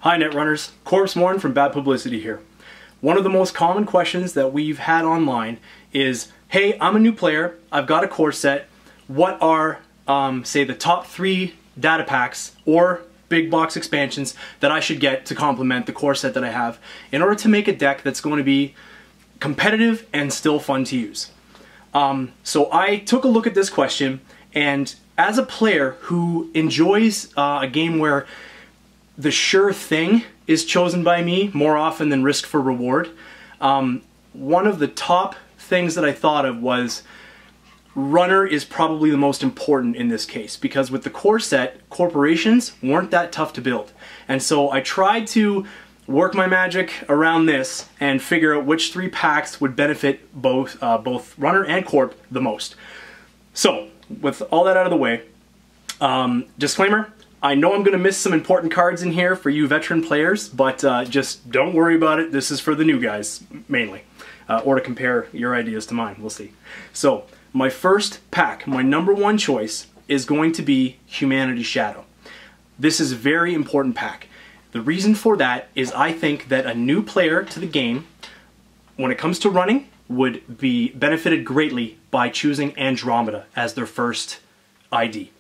Hi Netrunners, Corps3mourn from Bad Publicity here. One of the most common questions that we've had online is, hey, I'm a new player, I've got a core set, what are, say, the top 3 data packs or big box expansions that I should get to complement the core set that I have in order to make a deck that's going to be competitive and still fun to use. So I took a look at this question, and as a player who enjoys a game where the sure thing is chosen by me more often than risk for reward, one of the top things that I thought of was runner is probably the most important in this case, because with the core set, corporations weren't that tough to build. And so I tried to work my magic around this and figure out which 3 packs would benefit both runner and corp the most. So with all that out of the way, disclaimer, I know I'm going to miss some important cards in here for you veteran players, but just don't worry about it. This is for the new guys, mainly. Or to compare your ideas to mine, we'll see. So, my first pack, my #1 choice, is going to be Humanity Shadow. This is a very important pack. The reason for that is I think that a new player to the game, when it comes to running, would be benefited greatly by choosing Andromeda as their first ID.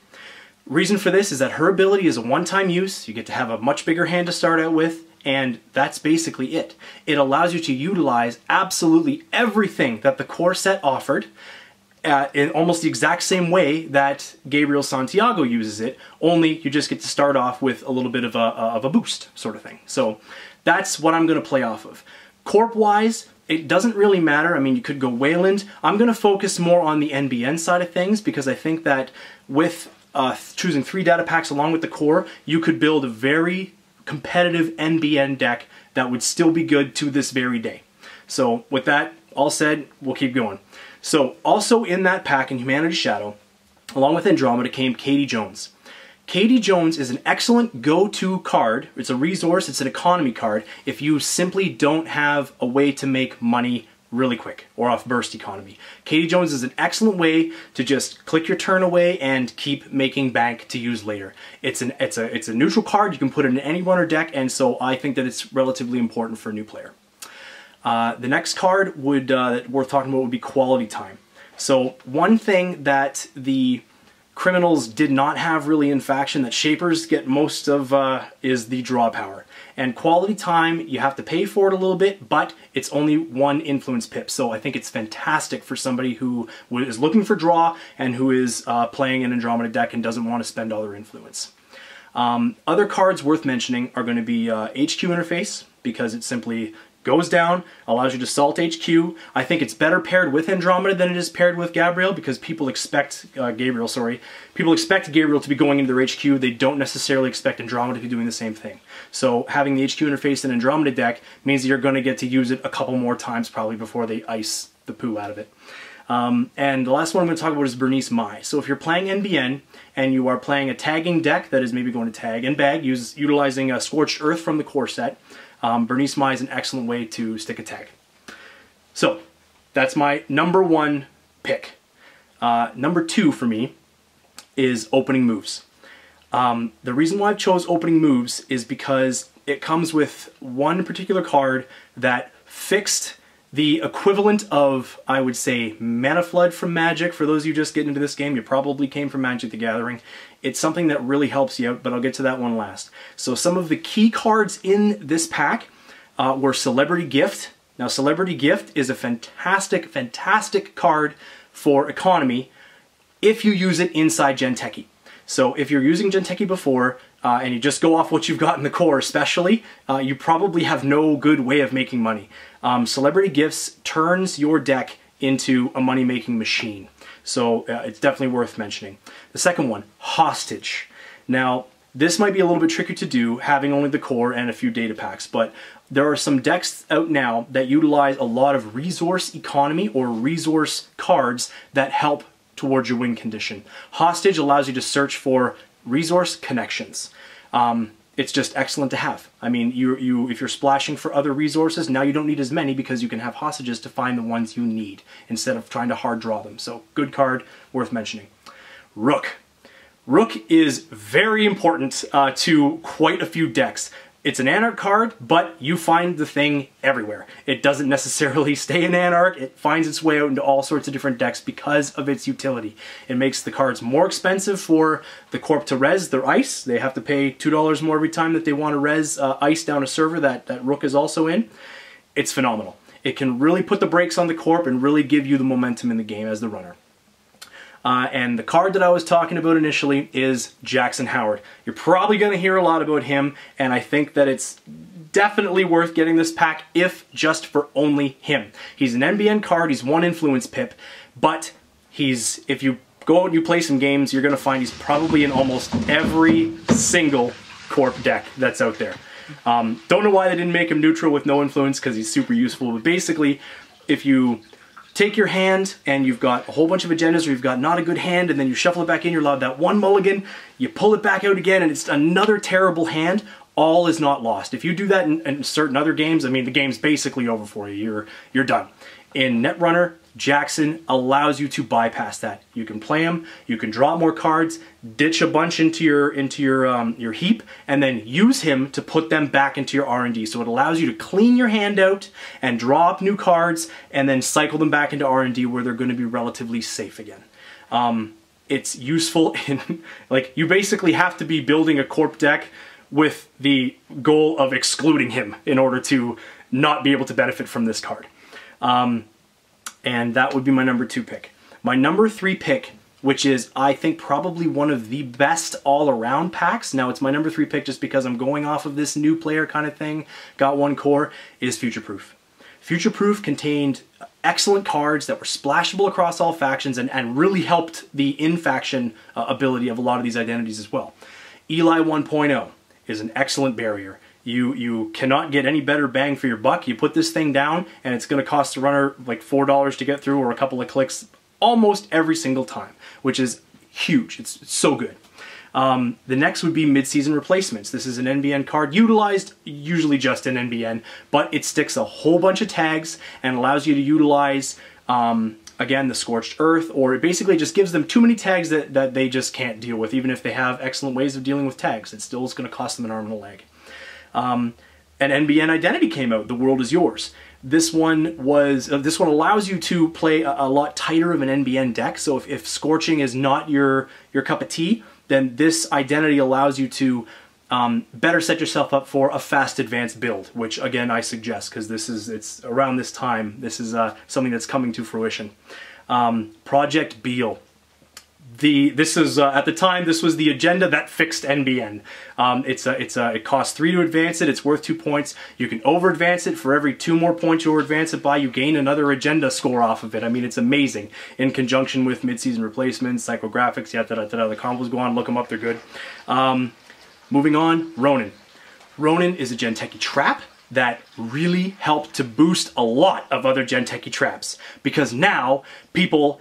Reason for this is that her ability is a one-time use, you get to have a much bigger hand to start out with, and that's basically it. It allows you to utilize absolutely everything that the core set offered in almost the exact same way that Gabriel Santiago uses it, only you just get to start off with a little bit of a boost sort of thing. So that's what I'm going to play off of. Corp-wise, it doesn't really matter. I mean, you could go Wayland. I'm going to focus more on the NBN side of things because I think that with choosing 3 data packs along with the core, you could build a very competitive NBN deck that would still be good to this very day. So with that all said, we'll keep going. So also in that pack in Humanity Shadow, along with Andromeda, came Katie Jones. Katie Jones is an excellent go-to card. It's a resource, it's an economy card if you simply don't have a way to make money really quick or off burst economy. Katie Jones is an excellent way to just click your turn away and keep making bank to use later. It's a neutral card, you can put it in any runner deck, and so I think that it's relatively important for a new player. The next card that worth talking about would be Quality Time. So one thing that the criminals did not have really in faction that Shapers get most of is the draw power. And Quality Time, you have to pay for it a little bit, but it's only 1 influence pip. So I think it's fantastic for somebody who is looking for draw and who is playing an Andromeda deck and doesn't want to spend all their influence. Other cards worth mentioning are going to be HQ Interface, because it simply goes down, allows you to salt HQ. I think it's better paired with Andromeda than it is paired with Gabriel, because people expect people expect Gabriel to be going into their HQ. They don't necessarily expect Andromeda to be doing the same thing. So having the HQ interface in Andromeda deck means that you're going to get to use it a couple more times probably before they ice the poo out of it. And the last one I'm going to talk about is Bernice Mai. So if you're playing NBN and you are playing a tagging deck that is maybe going to tag and bag, utilizing Scorched Earth from the core set, Bernice Mai is an excellent way to stick a tag. So that's my #1 pick. #2 for me is Opening Moves. The reason why I chose Opening Moves is because it comes with one particular card that fixed the equivalent of, I would say, Mana Flood from Magic. For those of you just getting into this game, you probably came from Magic the Gathering. It's something that really helps you out, but I'll get to that one last. So some of the key cards in this pack were Celebrity Gift. Now, Celebrity Gift is a fantastic, fantastic card for economy if you use it inside Genteki. So if you're using Genteki before, and you just go off what you've got in the core especially, you probably have no good way of making money. Celebrity Gifts turns your deck into a money-making machine. So it's definitely worth mentioning. The second one, Hostage. Now, this might be a little bit tricky to do, having only the core and a few data packs, but there are some decks out now that utilize a lot of resource economy or resource cards that help towards your win condition. Hostage allows you to search for resource connections. It's just excellent to have. I mean, if you're splashing for other resources, now you don't need as many because you can have hostages to find the ones you need instead of trying to hard draw them. So good card, worth mentioning. Rook. Rook is very important to quite a few decks. It's an Anarch card, but you find the thing everywhere. It doesn't necessarily stay in Anarch. It finds its way out into all sorts of different decks because of its utility. It makes the cards more expensive for the Corp to res their ice. They have to pay $2 more every time that they want to res ice down a server that Rook is also in. It's phenomenal. It can really put the brakes on the Corp and really give you the momentum in the game as the runner. And the card that I was talking about initially is Jackson Howard. You're probably going to hear a lot about him, and I think that it's definitely worth getting this pack if just for only him. He's an NBN card, he's 1 influence pip, but if you go out and you play some games, you're going to find he's probably in almost every single Corp deck that's out there. Don't know why they didn't make him neutral with no influence, because he's super useful, but basically, if you take your hand and you've got a whole bunch of agendas, or you've got not a good hand, and then you shuffle it back in, you're allowed that 1 mulligan, you pull it back out again, and it's another terrible hand, all is not lost. If you do that in certain other games, I mean, the game's basically over for you. You're done. In Netrunner, Jackson allows you to bypass that. You can play him, you can draw more cards, ditch a bunch into your heap, and then use him to put them back into your R&D. So it allows you to clean your hand out and draw up new cards, and then cycle them back into R&D where they're going to be relatively safe again. It's useful in, like, you basically have to be building a Corp deck with the goal of excluding him in order to not be able to benefit from this card. And that would be my number 2 pick. My number 3 pick, which is, I think, probably one of the best all-around packs. Now, it's my number 3 pick just because I'm going off of this new player kind of thing, got 1 core, is Future Proof. Future Proof contained excellent cards that were splashable across all factions and really helped the in-faction ability of a lot of these identities as well. Eli 1.0 is an excellent barrier. You cannot get any better bang for your buck. You put this thing down and it's going to cost the runner like $4 to get through, or a couple of clicks almost every single time, which is huge. It's so good. The next would be mid-season replacements. This is an NBN card utilized usually just in NBN, but it sticks a whole bunch of tags and allows you to utilize, again, the Scorched Earth, or it basically just gives them too many tags that they just can't deal with. Even if they have excellent ways of dealing with tags, it still is going to cost them an arm and a leg. An NBN identity came out, The World Is Yours. This one allows you to play a lot tighter of an NBN deck, so if Scorching is not your cup of tea, then this identity allows you to better set yourself up for a fast advanced build, which again I suggest, because it's around this time, this is something that's coming to fruition. Project Beal. At the time, this was the agenda that fixed NBN. It costs 3 to advance it. It's worth 2 points. You can over-advance it. For every 2 more points you over-advance it by, you gain another agenda score off of it. I mean, it's amazing. In conjunction with mid-season replacements, psychographics, the combos go on. Look them up. They're good. Moving on, Ronin. Ronin is a Genteki trap that really helped to boost a lot of other Genteki traps, because now people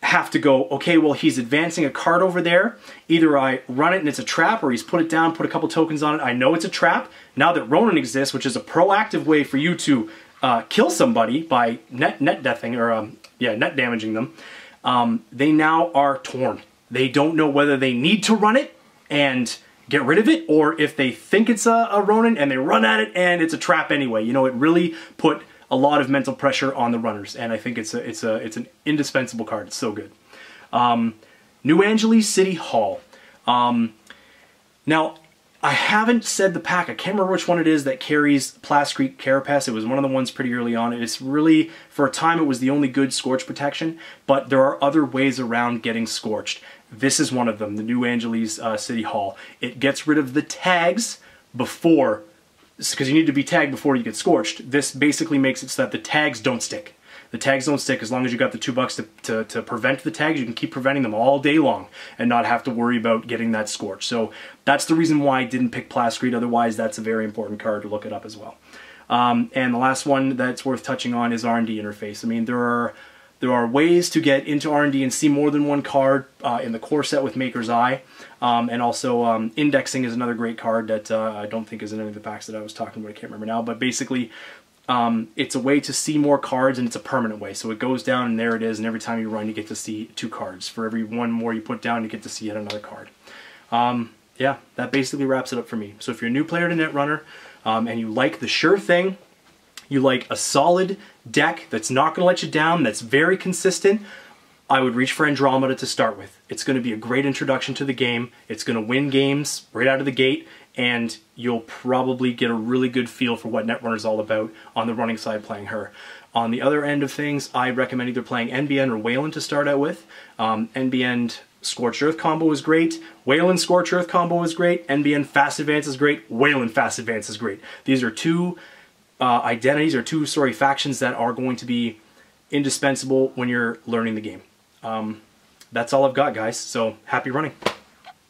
have to go, okay, well, he's advancing a card over there. Either I run it and it's a trap, or he's put it down, put a couple tokens on it. I know it's a trap. Now that Ronin exists, which is a proactive way for you to kill somebody by net deathing, or net damaging them, they now are torn. They don't know whether they need to run it and get rid of it, or if they think it's a Ronin and they run at it and it's a trap anyway. You know, it really put a lot of mental pressure on the runners, and I think it's an indispensable card. It's so good. New Angeles City Hall. Now, I haven't said the pack. I can't remember which one it is that carries Plascrete Carapace. It was one of the ones pretty early on. It's really, for a time, it was the only good Scorch protection, but there are other ways around getting Scorched. This is one of them, the New Angeles City Hall. It gets rid of the tags before, because you need to be tagged before you get Scorched. This basically makes it so that the tags don't stick. The tags don't stick as long as you got the $2 to prevent the tags. You can keep preventing them all day long and not have to worry about getting that Scorch. So that's the reason why I didn't pick Plascrete. Otherwise, that's a very important card to look it up as well. And the last one that's worth touching on is R&D interface. I mean, there are ways to get into R&D and see more than one card in the core set with Maker's Eye. And also indexing is another great card that I don't think is in any of the packs that I was talking about. I can't remember now, but basically it's a way to see more cards, and it's a permanent way. So it goes down and there it is, and every time you run you get to see 2 cards. For every 1 more you put down you get to see yet another card. yeah, that basically wraps it up for me. So if you're a new player to Netrunner, and you like the sure thing, you like a solid deck that's not going to let you down, that's very consistent, I would reach for Andromeda to start with. It's going to be a great introduction to the game. It's going to win games right out of the gate, and you'll probably get a really good feel for what Netrunner is all about on the running side playing her. On the other end of things, I recommend either playing NBN or Wayland to start out with. NBN Scorched Earth combo is great. Wayland Scorched Earth combo is great. NBN Fast Advance is great. Wayland Fast Advance is great. These are two identities, or two, sorry, factions that are going to be indispensable when you're learning the game. That's all I've got, guys, so happy running.